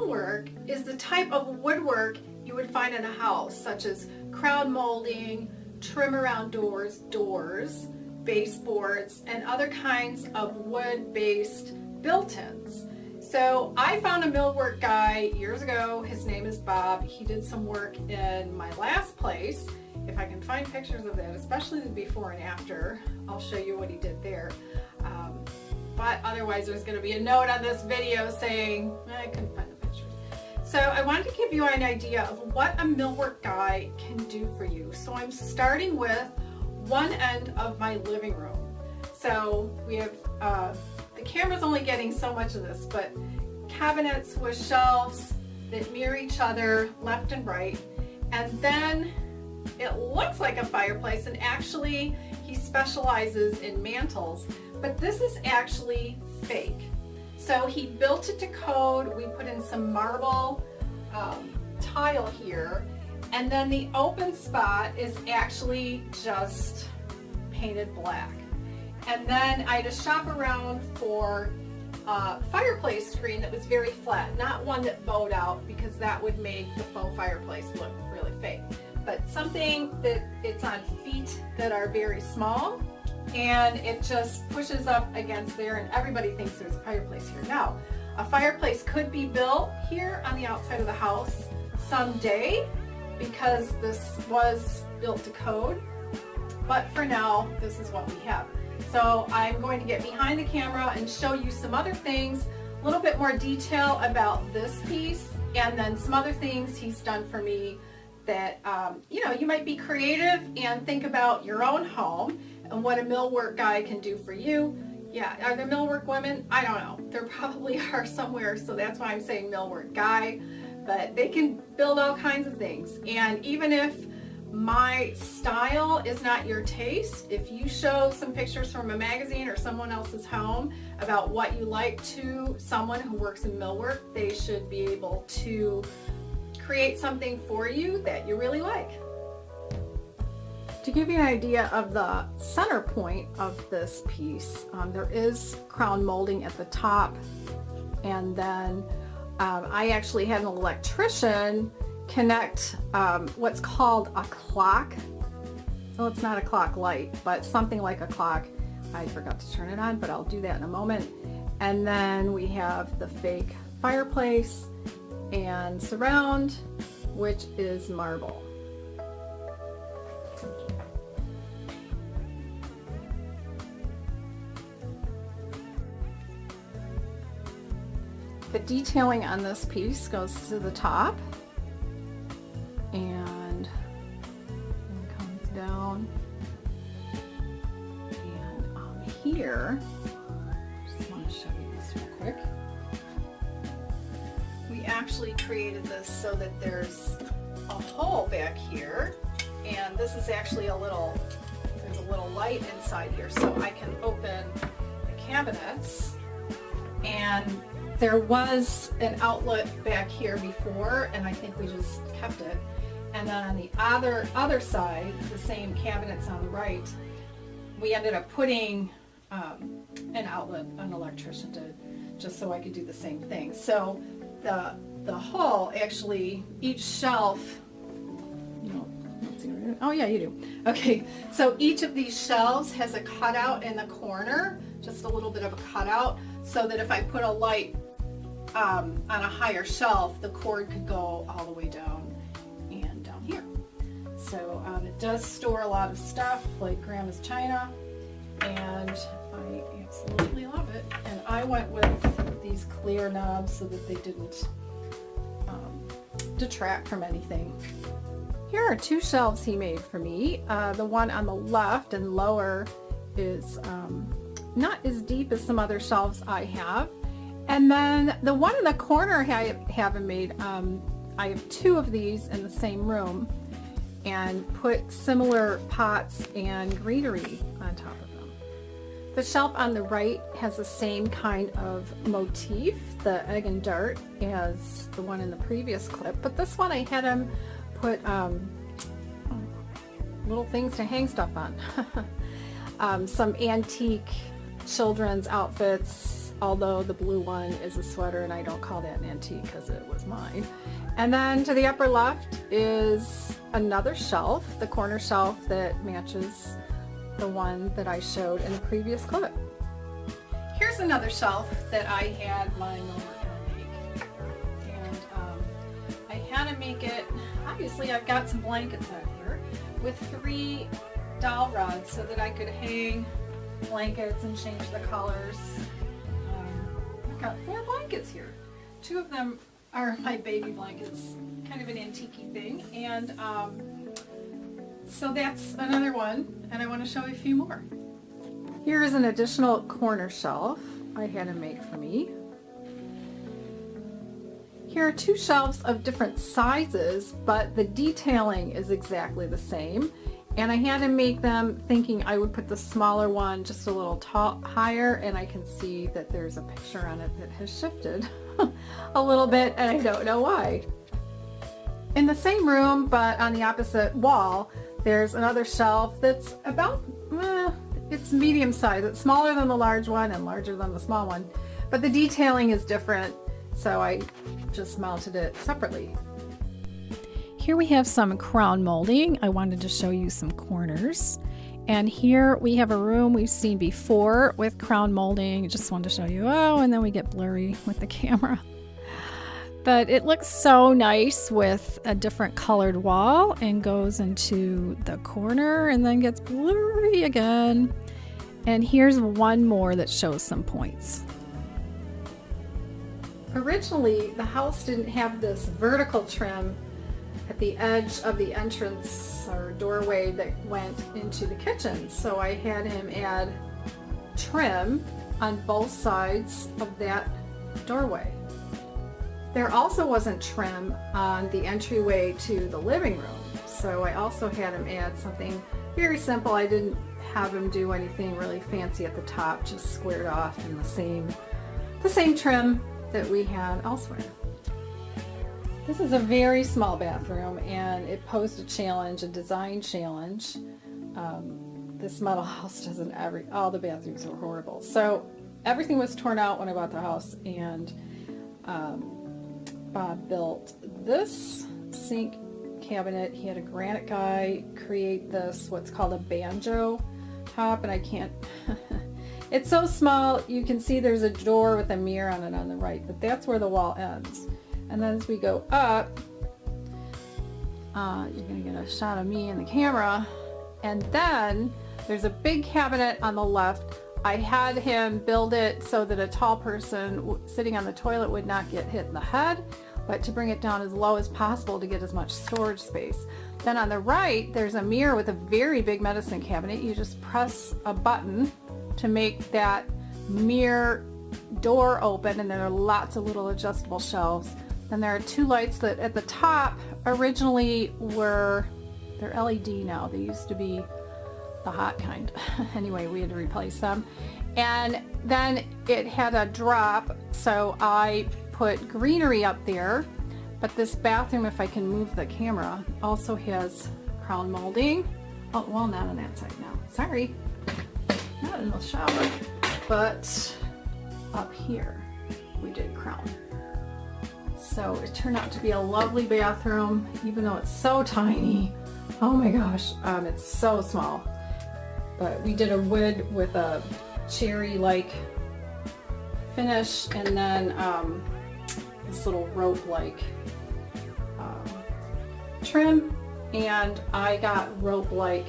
millwork is the type of woodwork you would find in a house, such as crown molding, trim around doors, baseboards, and other kinds of wood-based built-ins. So I found a millwork guy years ago. His name is Bob. He did some work in my last place. If I can find pictures of that, especially the before and after, I'll show you what he did there. But otherwise there's going to be a note on this video saying, I couldn't find the pictures. So I wanted to give you an idea of what a millwork guy can do for you. So I'm starting with one end of my living room. So we have, the camera's only getting so much of this, but cabinets with shelves that mirror each other left and right. And then it looks like a fireplace, and actually he specializes in mantles, but this is actually fake. So he built it to code. We put in some marble tile here, and then the open spot is actually just painted black. And then I had to shop around for a fireplace screen that was very flat, not one that bowed out, because that would make the faux fireplace look really fake. But something that it's on feet that are very small, and it just pushes up against there, and everybody thinks there's a fireplace here. Now, a fireplace could be built here on the outside of the house someday, because this was built to code, but for now, this is what we have. So I'm going to get behind the camera and show you some other things, a little bit more detail about this piece, and then some other things he's done for me that, you know, you might be creative and think about your own home and what a millwork guy can do for you. Yeah, are there millwork women? I don't know. There probably are somewhere, so that's why I'm saying millwork guy. But they can build all kinds of things. And even if my style is not your taste, if you show some pictures from a magazine or someone else's home about what you like to someone who works in millwork, they should be able to create something for you that you really like. To give you an idea of the center point of this piece, there is crown molding at the top, and then I actually had an electrician connect what's called a clock. Well, it's not a clock light, but something like a clock. I forgot to turn it on, but I'll do that in a moment. And then we have the fake fireplace and surround, which is marble. The detailing on this piece goes to the top and comes down, and here, just want to show you this real quick. We actually created this so that there's a hole back here, and this is actually there's a little light inside here, so I can open the cabinets. And there was an outlet back here before, and I think we just kept it. And then on the other side, the same cabinets on the right, we ended up putting an outlet an electrician did, just so I could do the same thing. So the hole, actually, each shelf, oh yeah, you do. Okay, so each of these shelves has a cutout in the corner, just a little bit of a cutout, so that if I put a light on a higher shelf, the cord could go all the way down and down here. So it does store a lot of stuff, like grandma's china, and I absolutely love it. And I went with these clear knobs so that they didn't detract from anything. Here are two shelves he made for me. The one on the left and lower is not as deep as some other shelves I have. And then the one in the corner I haven't made, I have two of these in the same room and put similar pots and greenery on top of them. The shelf on the right has the same kind of motif, the egg and dart, as the one in the previous clip, but this one I had him put little things to hang stuff on. Some antique children's outfits, although the blue one is a sweater and I don't call that an antique because it was mine. And then to the upper left is another shelf, the corner shelf that matches the one that I showed in the previous clip. Here's another shelf that I had my millwork guy make. And I had to make it, obviously I've got some blankets out here, with 3 dowel rods so that I could hang blankets and change the colors. I've got 4 blankets here. 2 of them are my baby blankets, kind of an antique-y thing, and so that's another one, and I want to show you a few more. Here is an additional corner shelf I had to make for me. Here are 2 shelves of different sizes, but the detailing is exactly the same. And I had to make them thinking I would put the smaller one just a little higher, and I can see that there's a picture on it that has shifted a little bit, and I don't know why. In the same room, but on the opposite wall, there's another shelf that's about, it's medium size. It's smaller than the large one and larger than the small one, but the detailing is different, so I just mounted it separately. Here we have some crown molding. I wanted to show you some corners. And here we have a room we've seen before with crown molding. Just wanted to show you, and then we get blurry with the camera. But it looks so nice with a different colored wall and goes into the corner and then gets blurry again. And here's one more that shows some points. Originally, the house didn't have this vertical trim at the edge of the entrance or doorway that went into the kitchen. So I had him add trim on both sides of that doorway. There also wasn't trim on the entryway to the living room. So I also had him add something very simple. I didn't have him do anything really fancy at the top, just squared off in the same trim that we had elsewhere. This is a very small bathroom, and it posed a challenge, a design challenge. This model house doesn't all the bathrooms were horrible. So everything was torn out when I bought the house, and Bob built this sink cabinet. He had a granite guy create this, what's called a banjo top, and I can't, it's so small, you can see there's a door with a mirror on it on the right, but that's where the wall ends. And then as we go up, you're going to get a shot of me in the camera. And then there's a big cabinet on the left. I had him build it so that a tall person sitting on the toilet would not get hit in the head, but to bring it down as low as possible to get as much storage space. Then on the right, there's a mirror with a very big medicine cabinet. You just press a button to make that mirror door open, and there are lots of little adjustable shelves. Then there are 2 lights that at the top originally they're LED now. They used to be the hot kind. Anyway, we had to replace them. And then it had a drop, so I put greenery up there. But this bathroom, if I can move the camera, also has crown molding. Oh, well, not on that side now. Sorry. Not in the shower. But up here, we did crown. So it turned out to be a lovely bathroom, even though it's so tiny. Oh my gosh, it's so small. But we did a wood with a cherry-like finish, and then this little rope-like trim, and I got rope-like,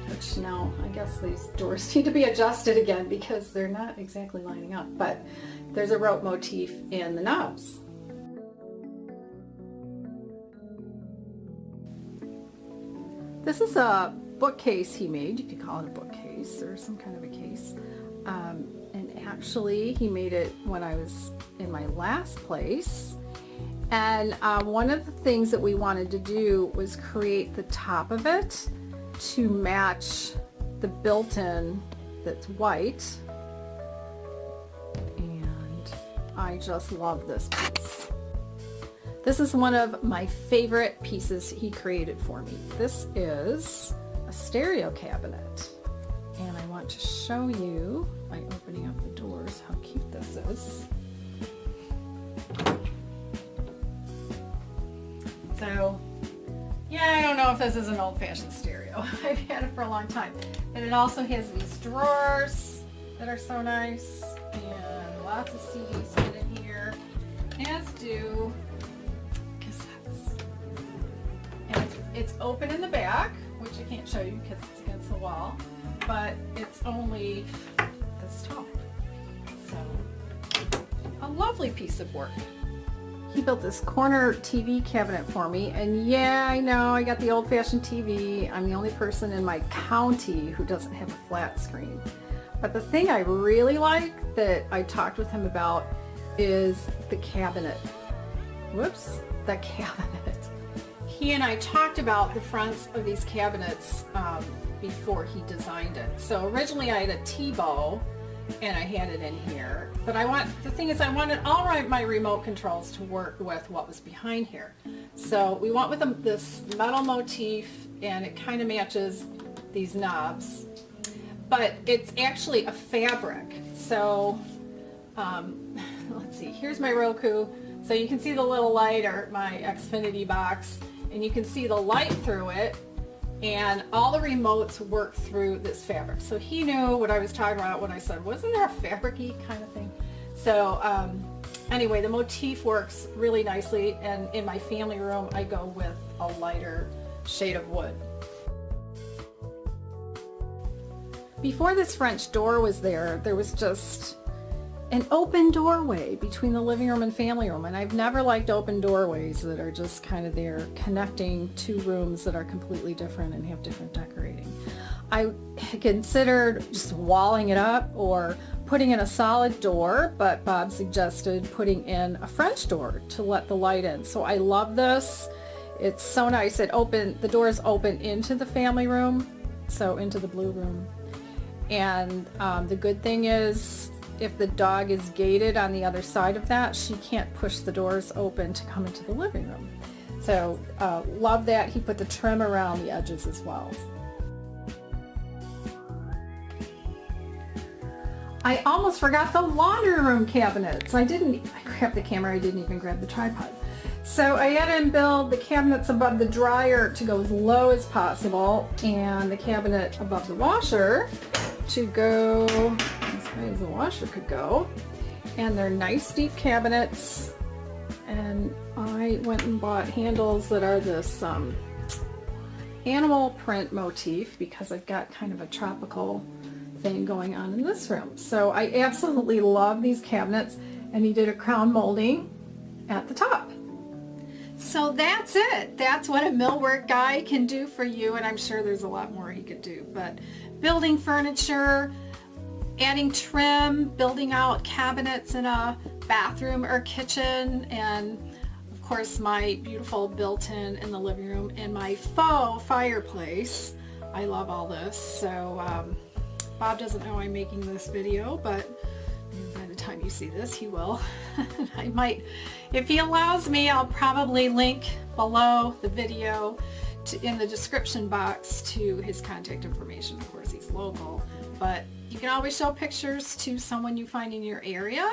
which now I guess these doors need to be adjusted again because they're not exactly lining up, but there's a rope motif in the knobs. This is a bookcase he made. You could call it a bookcase or some kind of a case. And actually, he made it when I was in my last place. And one of the things that we wanted to do was create the top of it to match the built-in that's white. And I just love this piece. This is one of my favorite pieces he created for me. This is a stereo cabinet, and I want to show you by opening up the doors. How cute this is. So, yeah, I don't know if this is an old-fashioned stereo. I've had it for a long time. And it also has these drawers that are so nice, and lots of CDs fit in here, as do cassettes. And it's open in the back, which I can't show you because it's against the wall, but it's only this tall. So, a lovely piece of work. He built this corner TV cabinet for me, and yeah, I know, I got the old-fashioned TV. I'm the only person in my county who doesn't have a flat screen. But the thing I really like that I talked with him about is the cabinet. Whoops, the cabinet. He and I talked about the fronts of these cabinets before he designed it. So originally I had a T-bow, and I had it in here, but the thing is I wanted all my remote controls to work with what was behind here. So we went with this metal motif, and it kind of matches these knobs, but it's actually a fabric. So let's see, here's my Roku, so you can see the little light, or my Xfinity box, and you can see the light through it. And all the remotes work through this fabric. So he knew what I was talking about when I said, wasn't there a fabric-y kind of thing? So anyway, the motif works really nicely, and in my family room I go with a lighter shade of wood. Before this French door was there was just an open doorway between the living room and family room, and I've never liked open doorways that are just kind of there connecting two rooms that are completely different and have different decorating. I considered just walling it up or putting in a solid door, but Bob suggested putting in a French door to let the light in. So I love this. It's so nice. The doors open into the family room, so into the blue room. And the good thing is, if the dog is gated on the other side of that, she can't push the doors open to come into the living room. So love that. He put the trim around the edges as well. I almost forgot the laundry room cabinets. I grabbed the camera, I didn't even grab the tripod. So I had him build the cabinets above the dryer to go as low as possible, and the cabinet above the washer to go as high as the washer could go. And they're nice deep cabinets, and I went and bought handles that are this animal print motif because I've got kind of a tropical thing going on in this room. So I absolutely love these cabinets, and he did a crown molding at the top. So that's it. That's what a millwork guy can do for you, and I'm sure there's a lot more he could do. But building furniture, adding trim, building out cabinets in a bathroom or kitchen, and of course my beautiful built-in in the living room, and my faux fireplace. I love all this. So Bob doesn't know I'm making this video, but by the time you see this, he will. I might, if he allows me, I'll probably link below the video in the description box to his contact information. Of course, he's local, but you can always show pictures to someone you find in your area,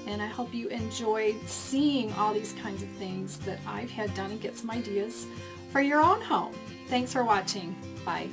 and I hope you enjoyed seeing all these kinds of things that I've had done and get some ideas for your own home. Thanks for watching. Bye.